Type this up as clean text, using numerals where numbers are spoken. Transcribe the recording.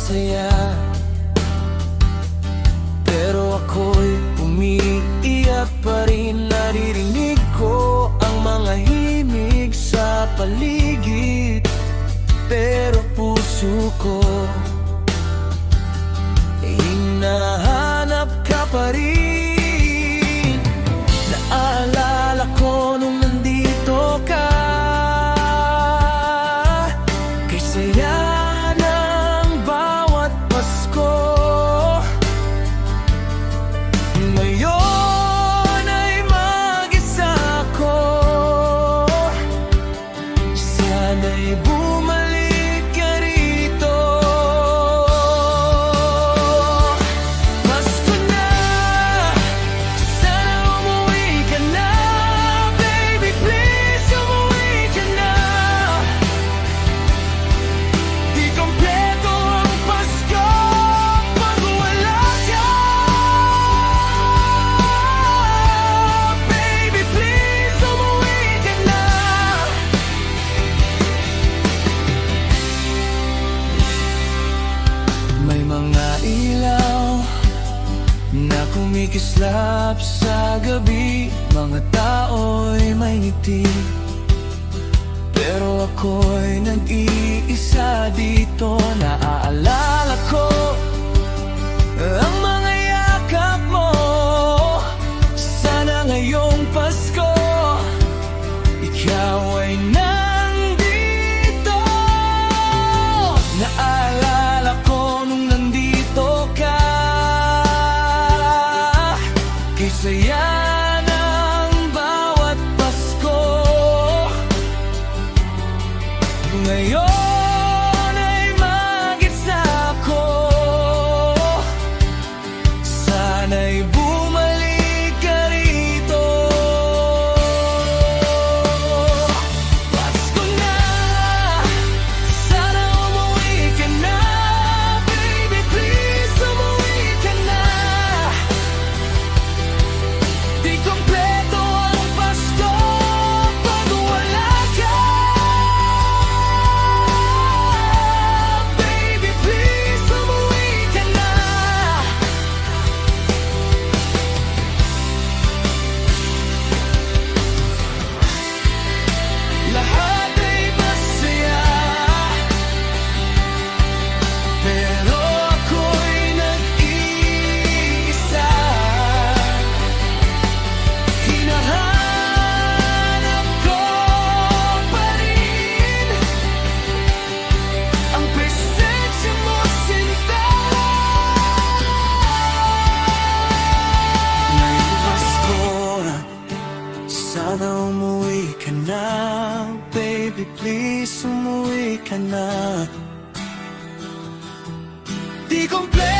masaya, pero ako'y umiiyak pa rin. Naririnig ko ang mga himig sa paligid, pero puso ko hinahanap ka pa rin. Naalala ko nung nandito ka, kay saya ng bawat Pasko. Ngayon ay mag-isa ko, sana'y bumalik ka rito. Pasko na, sana umuwi ka na. Baby, please, umuwi ka na. Di kompleto ang Pasko pag wala ka. Baby, please, umuwi ka na. May mga ilaw na kumikislap sa gabi, mga tao'y may ngiti, pero ako'y nag-iisa dito. Naaalala ko ang mga yakap mo. Sana ngayong Pasko ikaw ay nandito. Naalala ko nung nandito ka, kay saya ng bawat Pasko. Ngayon ay mag-isa ko, sana'y bumalik ka rito. Pasko na, sana umuwi ka na. Baby, please, umuwi ka na. Di kompleto ang Pasko pag wala ka. Baby, please, umuwi ka na. Lahat ay masaya, pero ako'y nag-iisa. Hinahanap ko pa rin ang presensya mo, sinta. Ngayong Pasko na, sana umuwi ka na. Baby, please, umuwi ka na. Di kompleto